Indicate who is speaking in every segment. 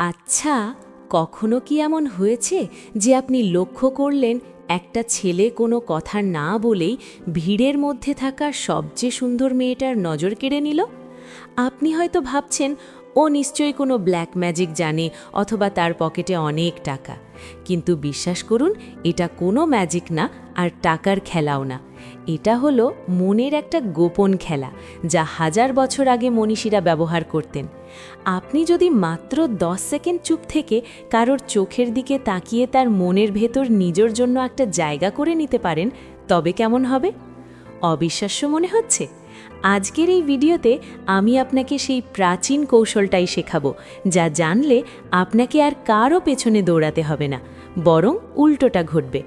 Speaker 1: আচ্ছা, কখনো কি এমন হয়েছে যে আপনি লক্ষ্য করলেন একটা ছেলে কোনো কথা না বলেই ভিড়ের মধ্যে থাকা সবচেয়ে সুন্দর মেয়েটার নজর কেড়ে নিল? আপনি হয়তো ভাবছেন ও নিশ্চয়ই কোনো ব্ল্যাক ম্যাজিক জানে অথবা তার পকেটে অনেক টাকা। কিন্তু বিশ্বাস করুন, এটা কোনো ম্যাজিক না, আর টাকার খেলাও না। এটা হলো মনের একটা গোপন খেলা, যা হাজার বছর আগে মনীষীরা ব্যবহার করতেন। আপনি যদি মাত্র 10 সেকেন্ড চুপ থেকে কারোর চোখের দিকে তাকিয়ে তার মনের ভেতর নিজের জন্য একটা জায়গা করে নিতে পারেন, তবে কেমন হবে? অবিশ্বাস্য মনে হচ্ছে? আজকের এই ভিডিওতে আমি আপনাকে সেই প্রাচীন কৌশলটাই শেখাবো, যা জানলে আপনাকে আর কারও পেছনে দৌড়াতে হবে না, বরং উল্টোটা ঘটবে।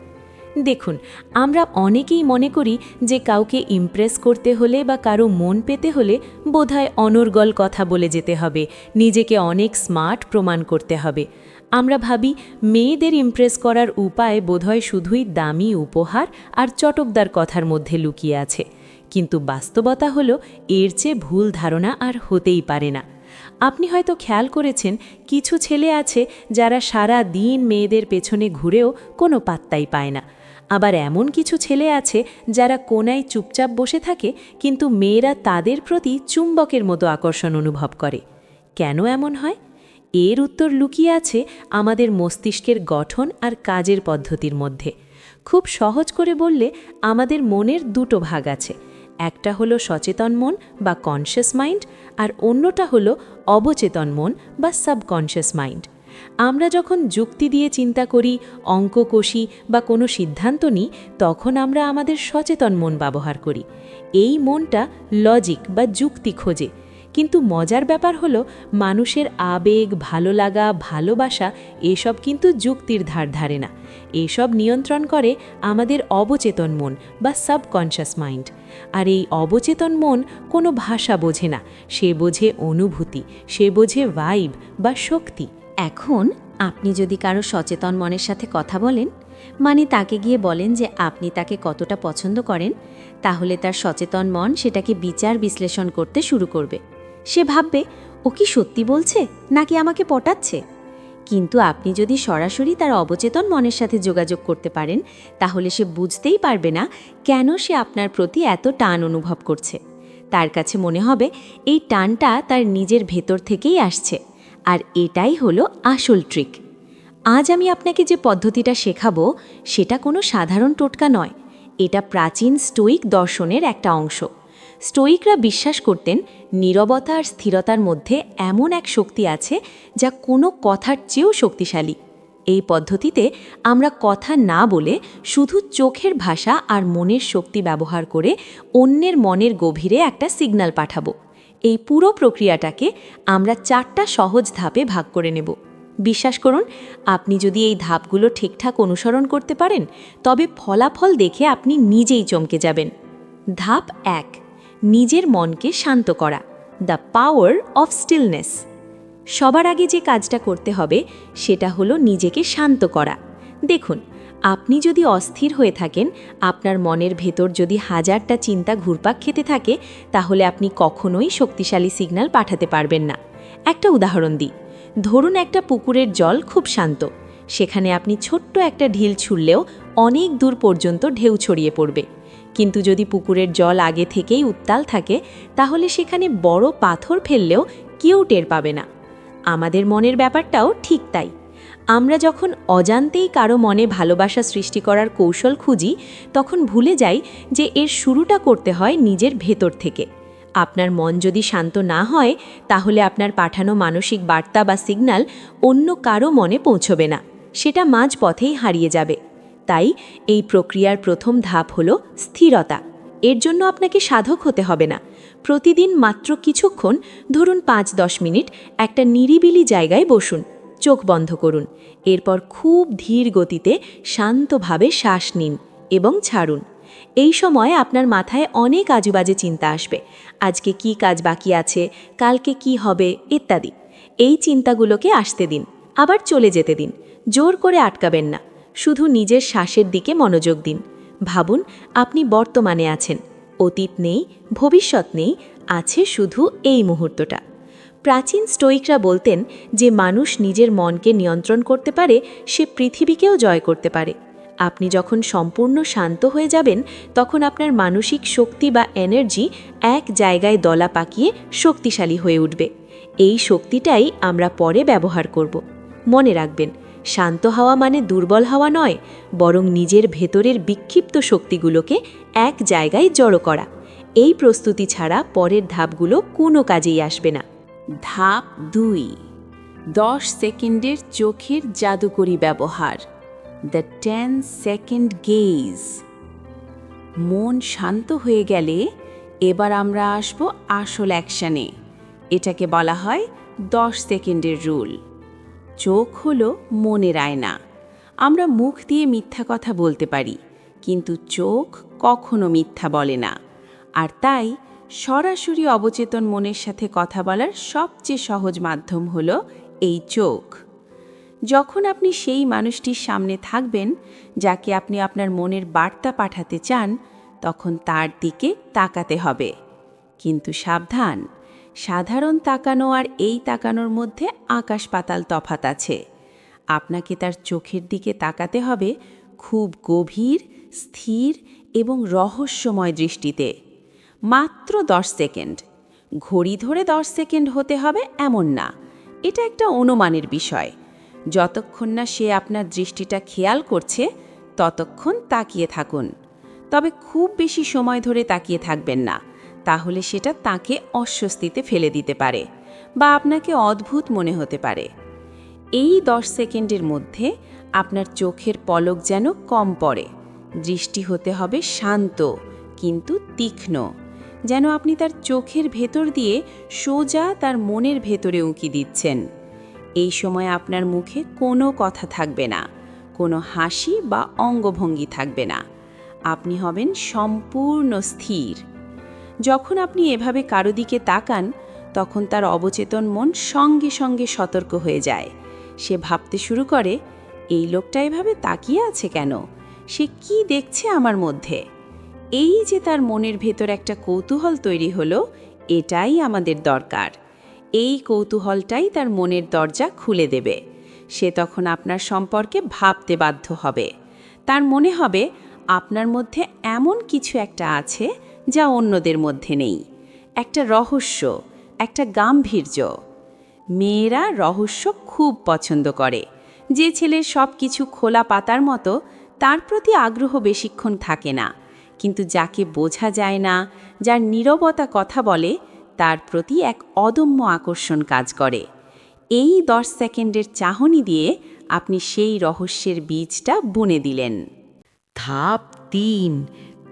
Speaker 1: দেখুন, আমরা অনেকেই মনে করি যে কাউকে ইমপ্রেস করতে হলে বা কারো মন পেতে হলে বোধহয় অনর্গল কথা বলে যেতে হবে, নিজেকে অনেক স্মার্ট প্রমাণ করতে হবে। আমরা ভাবি মেয়েদের ইমপ্রেস করার উপায় বোধহয় শুধুই দামি উপহার আর চটকদার কথার মধ্যে লুকিয়ে আছে। কিন্তু বাস্তবতা হলো এর চেয়ে ভুল ধারণা আর হতেই পারে না। আপনি হয়তো খেয়াল করেছেন, কিছু ছেলে আছে যারা সারা দিন মেয়েদের পেছনে ঘুরেও কোনো পাত্তাই পায় না। আবার এমন কিছু ছেলে আছে যারা কোনায় চুপচাপ বসে থাকে, কিন্তু মেয়েরা তাদের প্রতি চুম্বকের মতো আকর্ষণ অনুভব করে। কেন এমন হয়? এর উত্তর লুকিয়ে আছে আমাদের মস্তিষ্কের গঠন আর কাজের পদ্ধতির মধ্যে। খুব সহজ করে বললে, আমাদের মনের দুটো ভাগ আছে। একটা হলো সচেতন মন বা কনশিয়াস মাইন্ড, আর অন্যটা হলো অবচেতন মন বা সাবকনশিয়াস মাইন্ড। আমরা যখন যুক্তি দিয়ে চিন্তা করি, অঙ্ক কষি বা কোনো সিদ্ধান্ত নিই, তখন আমরা আমাদের সচেতন মন ব্যবহার করি। এই মনটা লজিক বা যুক্তি খোঁজে। কিন্তু মজার ব্যাপার হলো, মানুষের আবেগ, ভালো লাগা, ভালোবাসা এসব কিন্তু যুক্তির ধার ধারে না। এসব নিয়ন্ত্রণ করে আমাদের অবচেতন মন বা সাবকনশিয়াস মাইন্ড। আর এই অবচেতন মন কোনো ভাষা বোঝে না, সে বোঝে অনুভূতি, সে বোঝে ভাইব বা শক্তি।
Speaker 2: এখন আপনি যদি কারো সচেতন মনের সাথে কথা বলেন, মানে তাকে গিয়ে বলেন যে আপনি তাকে কতটা পছন্দ করেন, তাহলে তার সচেতন মন সেটাকে বিচার বিশ্লেষণ করতে শুরু করবে। সে ভাববে, ও কি সত্যি বলছে নাকি আমাকে পটাচ্ছে। কিন্তু আপনি যদি সরাসরি তার অবচেতন মনের সাথে যোগাযোগ করতে পারেন, তাহলে সে বুঝতেই পারবে না কেন সে আপনার প্রতি এত টান অনুভব করছে। তার কাছে মনে হবে এই টানটা তার নিজের ভেতর থেকেই আসছে। আর এটাই হলো আসল ট্রিক। আজ আমি আপনাকে যে পদ্ধতিটা শেখাবো, সেটা কোনো সাধারণ টোটকা নয়। এটা প্রাচীন স্টোয়িক দর্শনের একটা অংশ। স্টোয়িকরা বিশ্বাস করতেন, নীরবতা আর স্থিরতার মধ্যে এমন এক শক্তি আছে যা কোনো কথার চেয়েও শক্তিশালী। এই পদ্ধতিতে আমরা কথা না বলে শুধু চোখের ভাষা আর মনের শক্তি ব্যবহার করে অন্যের মনের গভীরে একটা সিগন্যাল পাঠাবো। এই পুরো প্রক্রিয়াটাকে আমরা 4টা সহজ ধাপে ভাগ করে নেব। বিশ্বাস করুন, আপনি যদি এই ধাপগুলো ঠিকঠাক অনুসরণ করতে পারেন, তবে ফলাফল দেখে আপনি নিজেই চমকে যাবেন। ধাপ 1, নিজের মনকে শান্ত করা, দ্য পাওয়ার অফ স্টিলনেস। সবার আগে যে কাজটা করতে হবে সেটা হলো নিজেকে শান্ত করা। দেখুন, আপনি যদি অস্থির হয়ে থাকেন, আপনার মনের ভেতর যদি হাজারটা চিন্তা ঘুরপাক খেতে থাকে, তাহলে আপনি কখনোই শক্তিশালী সিগন্যাল পাঠাতে পারবেন না। একটা উদাহরণ দিই। ধরুন একটা পুকুরের জল খুব শান্ত। সেখানে আপনি ছোট্ট একটা ঢিল ছুঁড়লেও অনেক দূর পর্যন্ত ঢেউ ছড়িয়ে পড়বে। কিন্তু যদি পুকুরের জল আগে থেকেই উত্তাল থাকে, তাহলে সেখানে বড় পাথর ফেললেও কেউ টের পাবে না। আমাদের মনের ব্যাপারটাও ঠিক তাই। আমরা যখন অজান্তেই কারো মনে ভালোবাসা সৃষ্টি করার কৌশল খুঁজি, তখন ভুলে যাই যে এর শুরুটা করতে হয় নিজের ভেতর থেকে। আপনার মন যদি শান্ত না হয়, তাহলে আপনার পাঠানো মানসিক বার্তা বা সিগন্যাল অন্য কারো মনে পৌঁছবে না, সেটা মাঝপথেই হারিয়ে যাবে। তাই এই প্রক্রিয়ার প্রথম ধাপ হলো স্থিরতা। এর জন্য আপনাকে সাধক হতে হবে না। প্রতিদিন মাত্র কিছুক্ষণ, ধরুন 5-10 মিনিট, একটা নিরিবিলি জায়গায় বসুন, চোখ বন্ধ করুন। এরপর খুব ধীর গতিতে শান্তভাবে শ্বাস নিন এবং ছাড়ুন। এই সময় আপনার মাথায় অনেক আজুবাজে চিন্তা আসবে। আজকে কি কাজ বাকি আছে, কালকে কি হবে, ইত্যাদি। এই চিন্তাগুলোকে আসতে দিন, আবার চলে যেতে দিন। জোর করে আটকাবেন না। শুধু নিজের শ্বাসের দিকে মনোযোগ দিন। ভাবুন, আপনি বর্তমানে আছেন। অতীত নেই, ভবিষ্যৎ নেই, আছে শুধু এই মুহূর্তটা। প্রাচীন স্টোইকরা বলতেন যে মানুষ নিজের মনকে নিয়ন্ত্রণ করতে পারে, সে পৃথিবীকেও জয় করতে পারে। আপনি যখন সম্পূর্ণ শান্ত হয়ে যাবেন, তখন আপনার মানসিক শক্তি বা এনার্জি এক জায়গায় দলা পাকিয়ে শক্তিশালী হয়ে উঠবে। এই শক্তিটাই আমরা পরে ব্যবহার করব। মনে রাখবেন, শান্ত হওয়া মানে দুর্বল হওয়া নয়, বরং নিজের ভেতরের বিক্ষিপ্ত শক্তিগুলোকে এক জায়গায় জড়ো করা। এই প্রস্তুতি ছাড়া পরের ধাপগুলো কোনো কাজেই আসবে না।
Speaker 1: ধাপ 2, 10 সেকেন্ডের চোখের জাদুকরি ব্যবহার, দ্য 10 সেকেন্ড গেজ। মন শান্ত হয়ে গেলে এবার আমরা আসব আসল অ্যাকশানে। এটাকে বলা হয় 10 সেকেন্ডের রুল। চোখ হলো মনের আয়না। আমরা মুখ দিয়ে মিথ্যা কথা বলতে পারি, কিন্তু চোখ কখনো মিথ্যা বলে না। আর তাই সরাসরি অবচেতন মনের সাথে কথা বলার সবচেয়ে সহজ মাধ্যম হলো এই চোখ। যখন আপনি সেই মানুষটির সামনে থাকবেন যাকে আপনি আপনার মনের বার্তা পাঠাতে চান, তখন তার দিকে তাকাতে হবে। কিন্তু সাবধান, সাধারণ তাকানো আর এই তাকানোর মধ্যে আকাশ পাতাল তফাৎ আছে। আপনাকে তার চোখের দিকে তাকাতে হবে খুব গভীর, স্থির এবং রহস্যময় দৃষ্টিতে। মাত্র 10 সেকেন্ড। ঘড়ি ধরে 10 সেকেন্ড হতে হবে এমন না, এটা একটা অনুমানের বিষয়। যতক্ষণ না সে আপনার দৃষ্টিটা খেয়াল করছে, ততক্ষণ তাকিয়ে থাকুন। তবে খুব বেশি সময় ধরে তাকিয়ে থাকবেন না, তাহলে সেটা তাকে অস্বস্তিতে ফেলে দিতে পারে বা আপনাকে অদ্ভুত মনে হতে পারে। এই 10 সেকেন্ডের মধ্যে আপনার চোখের পলক যেন কম পড়ে। দৃষ্টি হতে হবে শান্ত কিন্তু তীক্ষ্ণ, যেন আপনি তার চোখের ভেতর দিয়ে সোজা তার মনের ভেতরে উঁকি দিচ্ছেন। এই সময় আপনার মুখে কোনো কথা থাকবে না, কোনো হাসি বা অঙ্গভঙ্গি থাকবে না। আপনি হবেন সম্পূর্ণ স্থির। যখন আপনি এভাবে কারো দিকে তাকান, তখন তার অবচেতন মন সঙ্গে সঙ্গে সতর্ক হয়ে যায়। সে ভাবতে শুরু করে, এই লোকটা এভাবে তাকিয়ে আছে কেন? সে কি দেখছে আমার মধ্যে? এই যে তার মনের ভেতর একটা কৌতূহল তৈরি হলো, এটাই আমাদের দরকার। এই কৌতূহলটাই তার মনের দরজা খুলে দেবে। সে তখন আপনার সম্পর্কে ভাবতে বাধ্য হবে। তার মনে হবে আপনার মধ্যে এমন কিছু একটা আছে যা অন্যদের মধ্যে নেই। একটা রহস্য, একটা গাম্ভীর্য। মেয়েরা রহস্য খুব পছন্দ করে। যে ছেলের সব কিছু খোলা পাতার মতো, তার প্রতি আগ্রহ বেশিক্ষণ থাকে না। কিন্তু যাকে বোঝা যায় না, যার নীরবতা কথা বলে, তার প্রতি এক অদম্য আকর্ষণ কাজ করে। এই 10 সেকেন্ডের চাহনি দিয়ে আপনি সেই রহস্যের বীজটা বুনে দিলেন।
Speaker 3: ধাপ 3,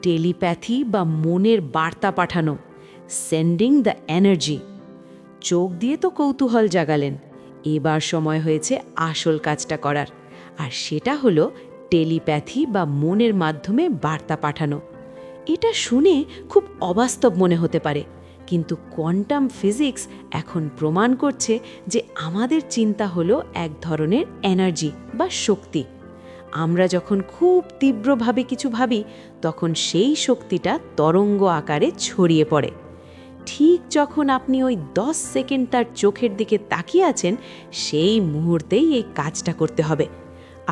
Speaker 3: টেলিপ্যাথি বা মনের বার্তা পাঠানো, সেন্ডিং দ্য এনার্জি। চোখ দিয়ে তো কৌতূহল জাগালেন, এবার সময় হয়েছে আসল কাজটা করার। আর সেটা হলো টেলিপ্যাথি বা মনের মাধ্যমে বার্তা পাঠানো। এটা শুনে খুব অবাস্তব মনে হতে পারে, কিন্তু কোয়ান্টাম ফিজিক্স এখন প্রমাণ করছে যে আমাদের চিন্তা হলো এক ধরনের এনার্জি বা শক্তি। আমরা যখন খুব তীব্রভাবে কিছু ভাবি, তখন সেই শক্তিটা তরঙ্গ আকারে ছড়িয়ে পড়ে। ঠিক যখন আপনি ওই 10 সেকেন্ড তার চোখের দিকে তাকিয়ে আছেন, সেই মুহূর্তেই এই কাজটা করতে হবে।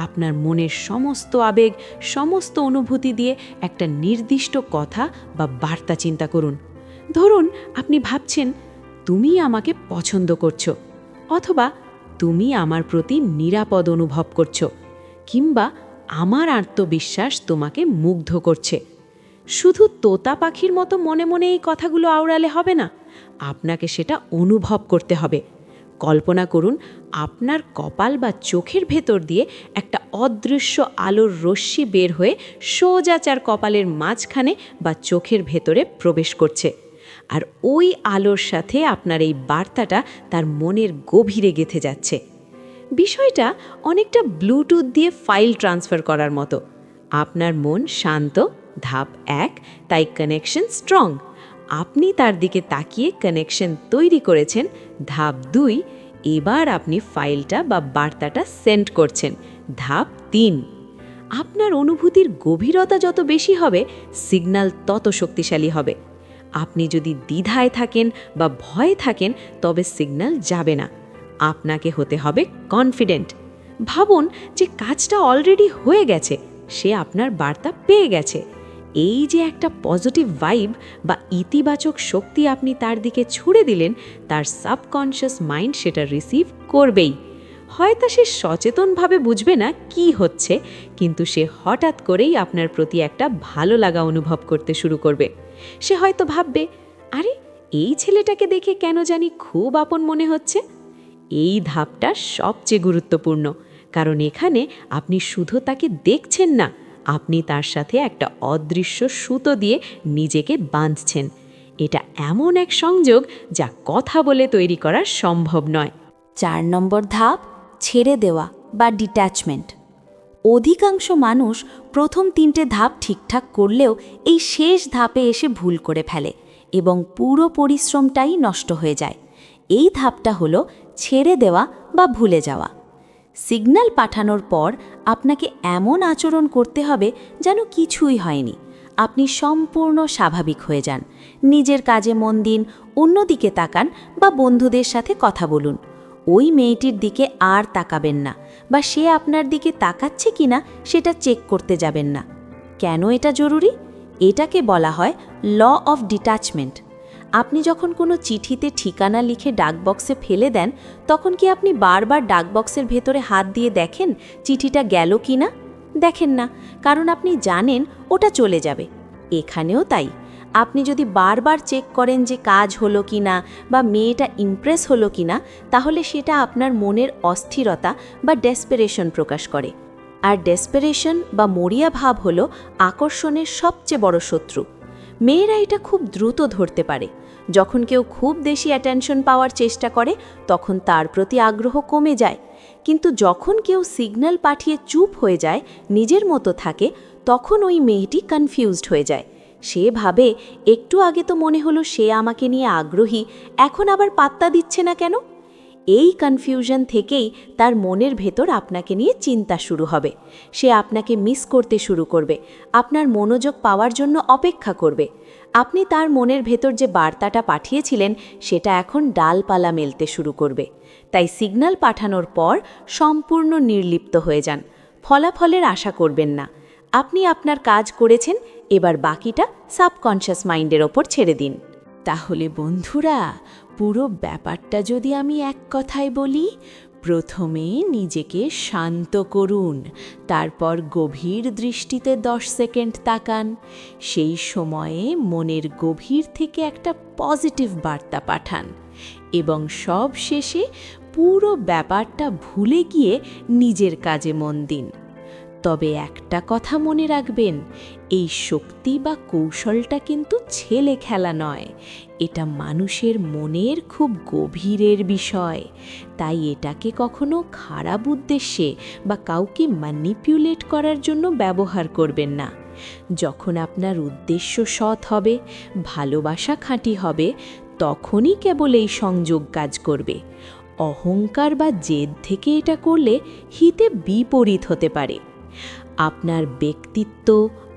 Speaker 3: আপনার মনের সমস্ত আবেগ, সমস্ত অনুভূতি দিয়ে একটা নির্দিষ্ট কথা বা বার্তা চিন্তা করুন। ধরুন আপনি ভাবছেন, তুমি আমাকে পছন্দ করছো, অথবা তুমি আমার প্রতি নিরাপদ অনুভব করছো, কিংবা আমার আত্মবিশ্বাস তোমাকে মুগ্ধ করছে। শুধু তোতা পাখির মতো মনে মনে এই কথাগুলো আওড়ালে হবে না, আপনাকে সেটা অনুভব করতে হবে। কল্পনা করুন, আপনার কপাল বা চোখের ভেতর দিয়ে একটা অদৃশ্য আলোর রশ্মি বের হয়ে সোজা চার কপালের মাঝখানে বা চোখের ভেতরে প্রবেশ করছে। আর ওই আলোর সাথে আপনার এই বার্তাটা তার মনের গভীরে গেঁথে যাচ্ছে। বিষয়টা অনেকটা ব্লুটুথ দিয়ে ফাইল ট্রান্সফার করার মতো। আপনার মন শান্ত, ধাপ 1, তাই কানেকশন স্ট্রং। আপনি তার দিকে তাকিয়ে কানেকশন তৈরি করেছেন, ধাপ 2, এবার আপনি ফাইলটা বা বার্তাটা সেন্ড করছেন, ধাপ 3। আপনার অনুভূতির গভীরতা যত বেশি হবে, সিগন্যাল তত শক্তিশালী হবে। আপনি যদি দ্বিধায় থাকেন বা ভয়ে থাকেন তবে সিগন্যাল যাবে না। আপনাকে হতে হবে কনফিডেন্ট। ভাবুন যে কাজটা অলরেডি হয়ে গেছে, সে আপনার বার্তা পেয়ে গেছে। এই যে একটা পজিটিভ ভাইব বা ইতিবাচক শক্তি আপনি তার দিকে ছুড়ে দিলেন, তার সাবকনশিয়াস মাইন্ড সেটা রিসিভ করবেই। হয়তো সে সচেতনভাবে বুঝবে না কি হচ্ছে, কিন্তু সে হঠাৎ করেই আপনার প্রতি একটা ভালো লাগা অনুভব করতে শুরু করবে। সে হয়তো ভাববে, আরে এই ছেলেটাকে দেখে কেন জানি খুব আপন মনে হচ্ছে। এই ধাপটা সবচেয়ে গুরুত্বপূর্ণ, কারণ এখানে আপনি শুধু তাকে দেখছেন না, আপনি তার সাথে একটা অদৃশ্য সুতো দিয়ে নিজেকে বাঁধছেন। এটা এমন এক সংযোগ যা কথা বলে তৈরি করা সম্ভব নয়।
Speaker 2: 4 নম্বর ধাপ, ছেড়ে দেওয়া বা ডিট্যাচমেন্ট। অধিকাংশ মানুষ প্রথম 3টে ধাপ ঠিকঠাক করলেও এই শেষ ধাপে এসে ভুল করে ফেলে এবং পুরো পরিশ্রমটাই নষ্ট হয়ে যায়। এই ধাপটা হলো ছেড়ে দেওয়া বা ভুলে যাওয়া। সিগন্যাল পাঠানোর পর আপনাকে এমন আচরণ করতে হবে যেন কিছুই হয়নি। আপনি সম্পূর্ণ স্বাভাবিক হয়ে যান, নিজের কাজে মন দিন, অন্যদিকে তাকান বা বন্ধুদের সাথে কথা বলুন। ওই মেয়েটির দিকে আর তাকাবেন না, বা সে আপনার দিকে তাকাচ্ছে কিনা সেটা চেক করতে যাবেন না। কেন এটা জরুরি? এটাকে বলা হয় ল অফ ডিট্যাচমেন্ট। আপনি যখন কোনো চিঠিতে ঠিকানা লিখে ডাকবক্সে ফেলে দেন, তখন কি আপনি বারবার ডাকবক্সের ভেতরে হাত দিয়ে দেখেন চিঠিটা গেল কিনা? দেখেন না, কারণ আপনি জানেন ওটা চলে যাবে। এখানেও তাই, আপনি যদি বারবার চেক করেন যে কাজ হলো কিনা বা মেয়েটা ইমপ্রেস হলো কিনা, তাহলে সেটা আপনার মনের অস্থিরতা বা ডেসপারেশন প্রকাশ করে। আর ডেসপারেশন বা মরিয়া ভাব হলো আকর্ষণের সবচেয়ে বড় শত্রু। মেয়েরা এটা খুব দ্রুত ধরতে পারে। যখন কেউ খুব বেশি অ্যাটেনশন পাওয়ার চেষ্টা করে, তখন তার প্রতি আগ্রহ কমে যায়। কিন্তু যখন কেউ সিগন্যাল পাঠিয়ে চুপ হয়ে যায়, নিজের মতো থাকে, তখন ওই মেয়েটি কনফিউজড হয়ে যায়। সে ভাবে, একটু আগে তো মনে হলো সে আমাকে নিয়ে আগ্রহী, এখন আবার পাত্তা দিচ্ছে না কেন? এই কনফিউশন থেকেই তার মনের ভেতর আপনাকে নিয়ে চিন্তা শুরু হবে। সে আপনাকে মিস করতে শুরু করবে, আপনার মনোযোগ পাওয়ার জন্য অপেক্ষা করবে। আপনি তার মনের ভেতর যে বার্তাটা পাঠিয়েছিলেন, সেটা এখন ডালপালা মেলতে শুরু করবে। তাই সিগন্যাল পাঠানোর পর সম্পূর্ণ নির্লিপ্ত হয়ে যান। ফলাফলের আশা করবেন না। আপনি আপনার কাজ করেছেন, এবার বাকিটা সাবকনশিয়াস মাইন্ডের ওপর ছেড়ে দিন।
Speaker 1: তাহলে বন্ধুরা, পুরো ব্যাপারটা যদি আমি এক কথায় বলি, প্রথমে নিজেকে শান্ত করুন, তারপর গভীর দৃষ্টিতে 10 সেকেন্ড তাকান। সেই সময়ে মনের গভীর থেকে একটা পজিটিভ বার্তা পাঠান এবং সব শেষে পুরো ব্যাপারটা ভুলে গিয়ে নিজের কাজে মন দিন। তবে একটা কথা মনে রাখবেন, এই শক্তি বা কৌশলটা কিন্তু ছেলে খেলা নয়, এটা মানুষের মনের খুব গভীরের বিষয়। তাই এটাকে কখনো খারাপ উদ্দেশ্যে বা কাউকে ম্যানিপুলেট করার জন্য ব্যবহার করবেন না। যখন আপনার উদ্দেশ্য সৎ হবে, ভালোবাসা খাঁটি হবে, তখনই কেবল এই সংযোগ কাজ করবে। অহংকার বা জেদ থেকে এটা করলে হিতে বিপরীত হতে পারে। আপনার ব্যক্তিত্ব,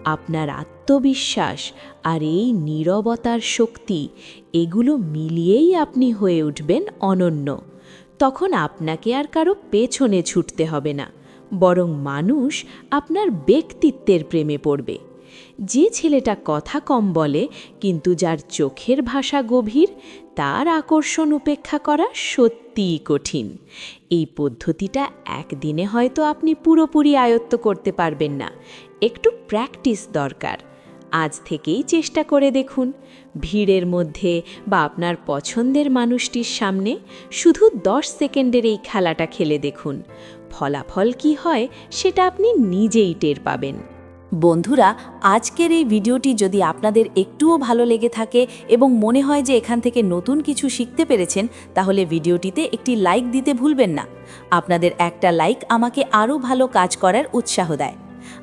Speaker 1: আপনার আত্মবিশ্বাস আর এই নীরবতার শক্তি, এগুলো মিলিয়েই আপনি হয়ে উঠবেন অনন্য। তখন আপনাকে আর কারো পেছনে ছুটতে হবে না, বরং মানুষ আপনার ব্যক্তিত্বের প্রেমে পড়বে। যে ছেলেটা কথা কম বলে কিন্তু যার চোখের ভাষা গভীর, তার আকর্ষণ উপেক্ষা করা সত্যিই কঠিন। এই পদ্ধতিটা একদিনে হয়তো আপনি পুরোপুরি আয়ত্ত করতে পারবেন না, একটু প্র্যাকটিস দরকার। আজ থেকেই চেষ্টা করে দেখুন। ভিড়ের মধ্যে বা আপনার পছন্দের মানুষটির সামনে শুধু 10 সেকেন্ডের এই খেলাটা খেলে দেখুন। ফলাফল কি হয় সেটা আপনি নিজেই টের পাবেন।
Speaker 2: বন্ধুরা, আজকের এই ভিডিওটি যদি আপনাদের একটুও ভালো লেগে থাকে এবং মনে হয় যে এখান থেকে নতুন কিছু শিখতে পেরেছেন, তাহলে ভিডিওটিতে একটি লাইক দিতে ভুলবেন না। আপনাদের একটা লাইক আমাকে আরও ভালো কাজ করার উৎসাহ দেয়।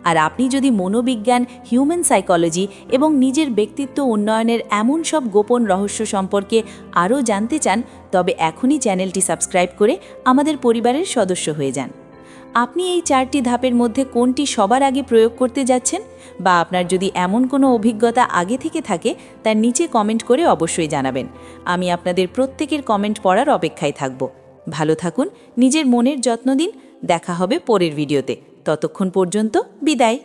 Speaker 2: আর আপনি যদি মনোবিজ্ঞান, হিউম্যান সাইকোলজি এবং নিজের ব্যক্তিত্ব উন্নয়নের এমন সব গোপন রহস্য সম্পর্কে আরও জানতে চান, তবে এখনই চ্যানেলটি সাবস্ক্রাইব করে আমাদের পরিবারের সদস্য হয়ে যান।
Speaker 4: আপনি এই 4টি ধাপের মধ্যে কোনটি সবার আগে প্রয়োগ করতে যাচ্ছেন, বা আপনার যদি এমন কোনো অভিজ্ঞতা আগে থেকে থাকে তার নিচে কমেন্ট করে অবশ্যই জানাবেন। আমি আপনাদের প্রত্যেকের কমেন্ট পড়ার অপেক্ষায় থাকব। ভালো থাকুন, নিজের মনের যত্ন দিন। দেখা হবে পরের ভিডিওতে। ততক্ষণ পর্যন্ত বিদায়।